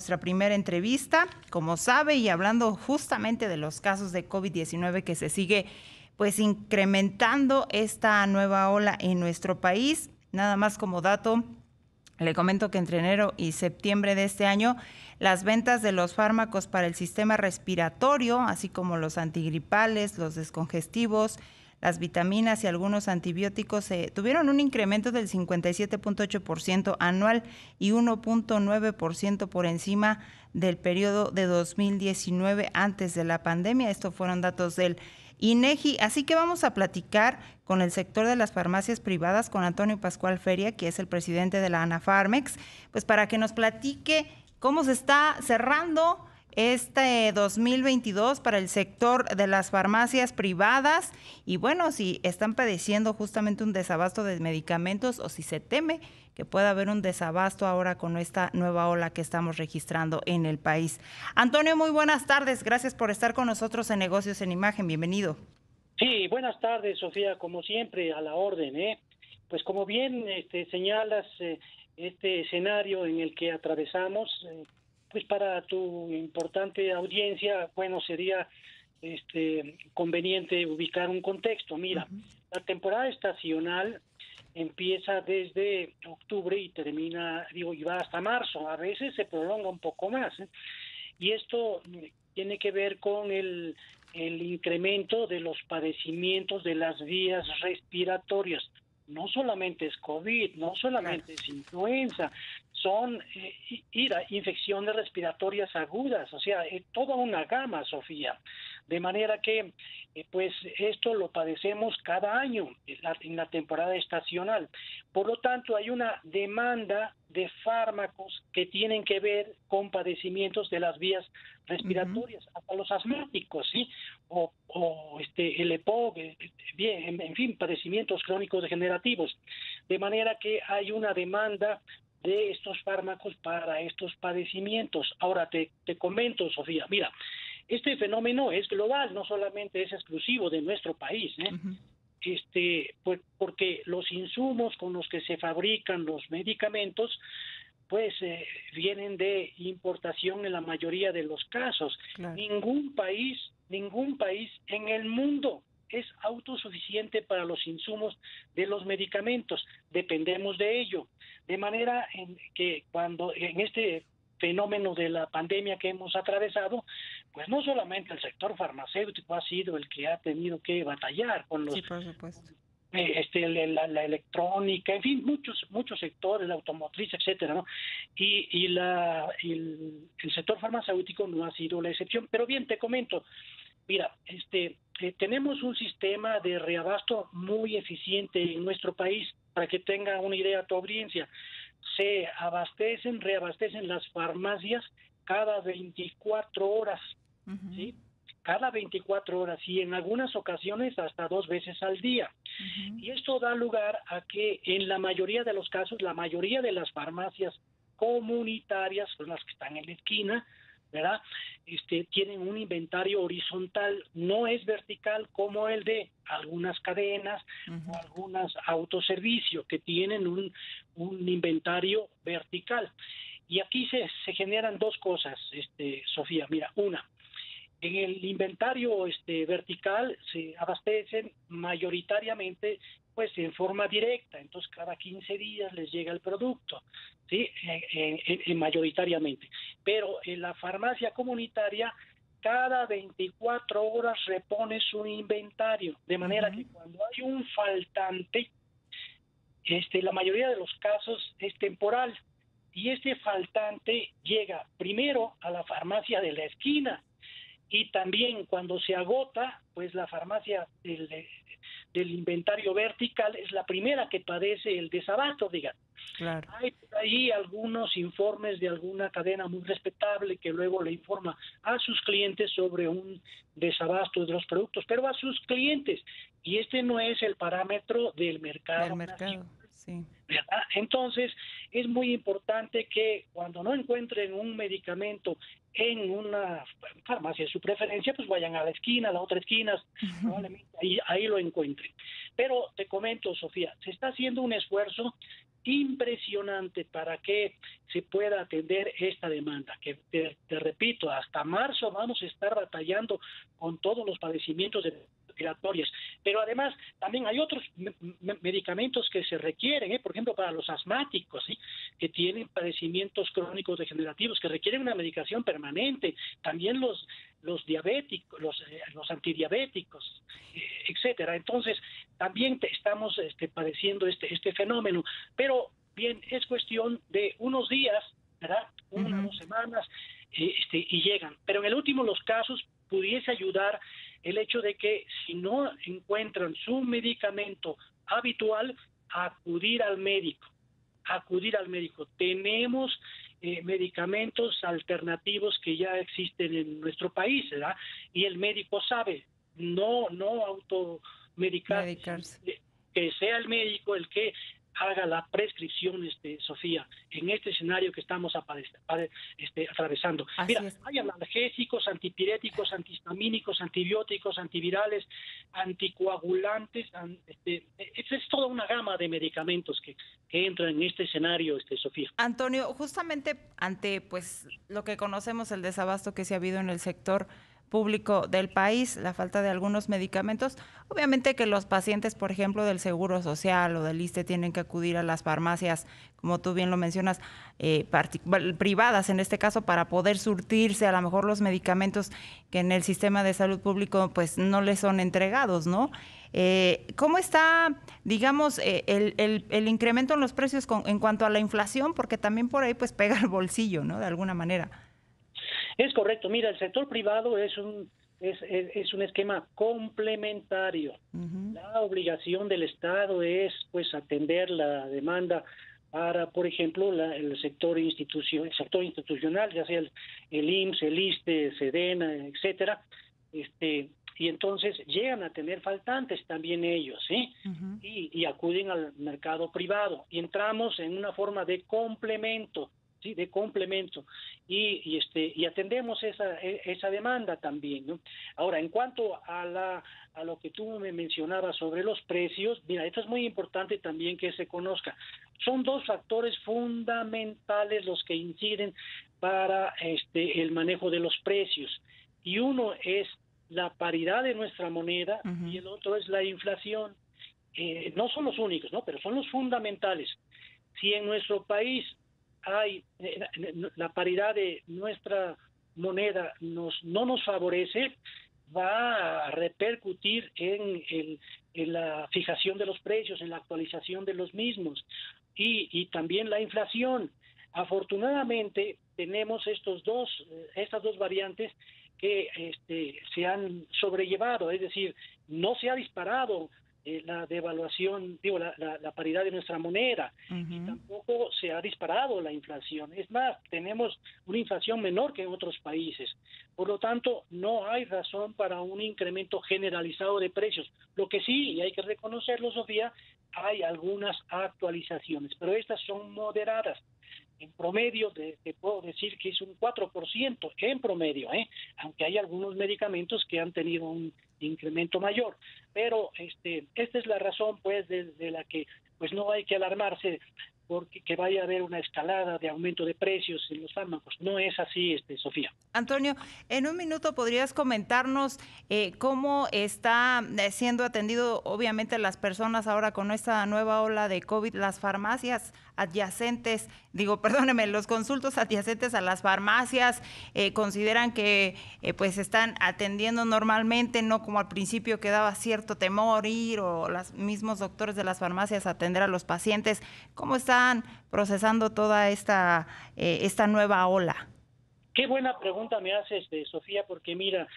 nuestra primera entrevista, como sabe, y hablando justamente de los casos de COVID-19 que se sigue pues incrementando esta nueva ola en nuestro país. Nada más como dato, le comento que entre enero y septiembre de este año, las ventas de los fármacos para el sistema respiratorio, así como los antigripales, los descongestivos, las vitaminas y algunos antibióticos tuvieron un incremento del 57.8% anual y 1.9% por encima del periodo de 2019 antes de la pandemia. Estos fueron datos del INEGI. Así que vamos a platicar con el sector de las farmacias privadas, con Antonio Pascual Feria, que es el presidente de la ANAFARMEX, pues para que nos platique cómo se está cerrando este 2022 para el sector de las farmacias privadas y bueno, si están padeciendo justamente un desabasto de medicamentos o si se teme que pueda haber un desabasto ahora con esta nueva ola que estamos registrando en el país. Antonio, muy buenas tardes. Gracias por estar con nosotros en Negocios en Imagen. Bienvenido. Sí, buenas tardes, Sofía. Como siempre, a la orden, ¿eh? Pues como bien señalas, este escenario en el que atravesamos, pues para tu importante audiencia, bueno, sería conveniente ubicar un contexto. Mira, la temporada estacional empieza desde octubre y termina, y va hasta marzo. A veces se prolonga un poco más, ¿eh? Y esto tiene que ver con el incremento de los padecimientos de las vías respiratorias. No solamente es COVID, no solamente es influenza, son infecciones respiratorias agudas, o sea, toda una gama, Sofía. De manera que, pues, esto lo padecemos cada año en la temporada estacional. Por lo tanto, hay una demanda de fármacos que tienen que ver con padecimientos de las vías respiratorias, hasta los asmáticos, ¿sí? O el EPOC, bien, en fin, padecimientos crónicos degenerativos. De manera que hay una demanda de estos fármacos para estos padecimientos. Ahora te comento, Sofía, mira, este fenómeno es global, no solamente es exclusivo de nuestro país, ¿eh? Pues porque los insumos con los que se fabrican los medicamentos pues vienen de importación en la mayoría de los casos. Claro. Ningún país en el mundo es autosuficiente para los insumos de los medicamentos, dependemos de ello. De manera que cuando en este fenómeno de la pandemia que hemos atravesado, pues no solamente el sector farmacéutico ha sido el que ha tenido que batallar con los... Sí, por supuesto. La electrónica, en fin, muchos sectores, la automotriz, etcétera, ¿no? Y el sector farmacéutico no ha sido la excepción. Pero bien, te comento, mira, tenemos un sistema de reabasto muy eficiente en nuestro país, para que tenga una idea tu audiencia. Se reabastecen las farmacias cada 24 horas, ¿sí? Cada 24 horas y en algunas ocasiones hasta 2 veces al día. Y esto da lugar a que en la mayoría de los casos, la mayoría de las farmacias comunitarias, son las que están en la esquina, ¿verdad? Tienen un inventario horizontal, no es vertical como el de algunas cadenas o algunas autoservicios que tienen un inventario vertical. Y aquí se generan dos cosas, Sofía. Mira, una, en el inventario vertical se abastecen mayoritariamente pues en forma directa, entonces cada 15 días les llega el producto, ¿sí? Mayoritariamente. Pero en la farmacia comunitaria cada 24 horas repone su inventario, de manera que cuando hay un faltante, la mayoría de los casos es temporal, y este faltante llega primero a la farmacia de la esquina, y también cuando se agota, pues la farmacia del inventario vertical es la primera que padece el desabasto, digamos. Claro. Hay por ahí algunos informes de alguna cadena muy respetable que luego le informa a sus clientes sobre un desabasto de los productos, pero a sus clientes. Y no es el parámetro del mercado. Sí. ¿Verdad? Entonces, es muy importante que cuando no encuentren un medicamento en una farmacia de su preferencia, pues vayan a la esquina, a la otra esquina, probablemente ahí lo encuentren. Pero te comento, Sofía, se está haciendo un esfuerzo impresionante para que se pueda atender esta demanda, que te repito, hasta marzo vamos a estar batallando con todos los padecimientos respiratorios, pero además también hay otros medicamentos que se requieren, por ejemplo para los asmáticos, ¿sí? Que tienen padecimientos crónicos degenerativos que requieren una medicación permanente, también los diabéticos, los antidiabéticos, etcétera. Entonces también estamos padeciendo este fenómeno, pero bien, es cuestión de unos días, ¿verdad? Una o 2 semanas, y llegan. Pero en el último los casos pudiese ayudar el hecho de que si no encuentran su medicamento habitual, acudir al médico. Tenemos medicamentos alternativos que ya existen en nuestro país, ¿verdad? Y el médico sabe, no automedicarse, que sea el médico el que haga la prescripción, Sofía, en este escenario que estamos atravesando. Mira, hay analgésicos, antipiréticos, antihistamínicos, antibióticos, antivirales, anticoagulantes, es toda una gama de medicamentos que entran en este escenario, Sofía. Antonio, justamente ante pues lo que conocemos, el desabasto que se ha habido en el sector público del país, la falta de algunos medicamentos, obviamente que los pacientes, por ejemplo, del Seguro Social o del ISSSTE tienen que acudir a las farmacias, como tú bien lo mencionas, privadas en este caso, para poder surtirse a lo mejor los medicamentos que en el sistema de salud público pues no les son entregados, ¿no? ¿Cómo está, digamos, el incremento en los precios en cuanto a la inflación? Porque también por ahí pues pega el bolsillo, ¿no? De alguna manera. Es correcto. Mira, el sector privado es un esquema complementario. La obligación del Estado es pues atender la demanda para, por ejemplo, el sector institucional, ya sea el IMSS, el ISSSTE, SEDENA, etcétera, y entonces llegan a tener faltantes también ellos, ¿sí? Y acuden al mercado privado y entramos en una forma de complemento. Sí, de complemento, y atendemos esa demanda también, ¿no? Ahora, en cuanto a lo que tú me mencionabas sobre los precios, mira, esto es muy importante también que se conozca. Son 2 factores fundamentales los que inciden para el manejo de los precios, y uno es la paridad de nuestra moneda y el otro es la inflación. No son los únicos, ¿no? Pero son los fundamentales. Si en nuestro país hay la paridad de nuestra moneda no nos favorece, va a repercutir en la fijación de los precios, en la actualización de los mismos y también la inflación. Afortunadamente tenemos estas dos variantes que se han sobrellevado, es decir, no se ha disparado la devaluación, la paridad de nuestra moneda, y tampoco se ha disparado la inflación. Es más, tenemos una inflación menor que en otros países. Por lo tanto, no hay razón para un incremento generalizado de precios. Lo que sí, y hay que reconocerlo, Sofía, hay algunas actualizaciones, pero estas son moderadas. En promedio, te puedo decir que es un 4% en promedio, aunque hay algunos medicamentos que han tenido un incremento mayor. Pero esta es la razón, pues, de la que pues no hay que alarmarse porque que vaya a haber una escalada de aumento de precios en los fármacos. No es así, Sofía. Antonio, en un minuto podrías comentarnos cómo está siendo atendido, obviamente, las personas ahora con esta nueva ola de COVID, las farmacias adyacentes, los consultos adyacentes a las farmacias, consideran que pues están atendiendo normalmente, no como al principio que daba cierto temor ir o los mismos doctores de las farmacias a atender a los pacientes. ¿Cómo están procesando toda esta nueva ola? Qué buena pregunta me haces, Sofía, porque mira,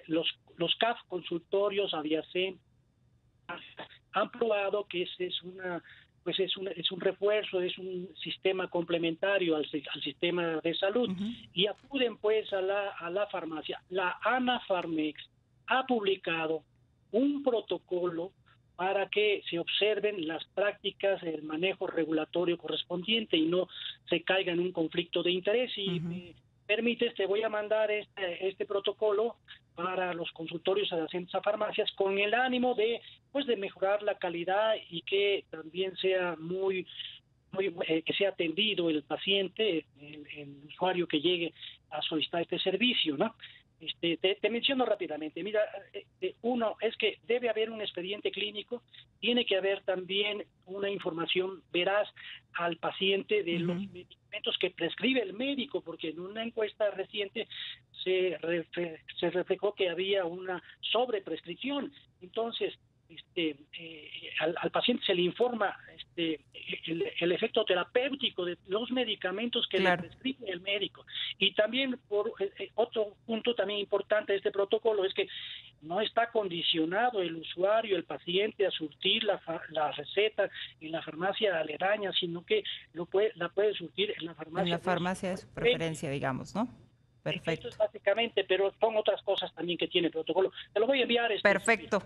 los CAF consultorios adyacentes han probado que es un refuerzo, es un sistema complementario al sistema de salud, y acuden pues a la farmacia. La Anafarmex ha publicado un protocolo para que se observen las prácticas del manejo regulatorio correspondiente y no se caiga en un conflicto de interés. Y me permites, te voy a mandar este protocolo para los consultorios adyacentes a farmacias con el ánimo de pues de mejorar la calidad y que también sea que sea atendido el paciente, el usuario que llegue a solicitar este servicio, ¿no? Te menciono rápidamente. Mira, uno es que debe haber un expediente clínico, tiene que haber también una información veraz al paciente de los medicamentos que prescribe el médico, porque en una encuesta reciente se reflejó que había una sobreprescripción. Entonces, al paciente se le informa el efecto terapéutico de los medicamentos que le prescribe el médico. Y también otro punto también importante de este protocolo es que no está condicionado el usuario, el paciente, a surtir la receta en la farmacia aledaña, sino que la puede surtir en la farmacia. En la farmacia de su preferencia, digamos, ¿no? Perfecto. Esto es básicamente, pero son otras cosas también que tiene el protocolo. Te lo voy a enviar. Perfecto.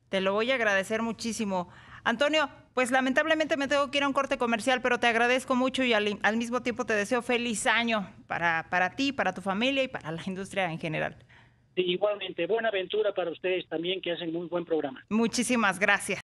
Te lo voy a agradecer muchísimo. Antonio, pues lamentablemente me tengo que ir a un corte comercial, pero te agradezco mucho y al mismo tiempo te deseo feliz año para ti, para tu familia y para la industria en general. Sí, igualmente, buena aventura para ustedes también, que hacen muy buen programa. Muchísimas gracias.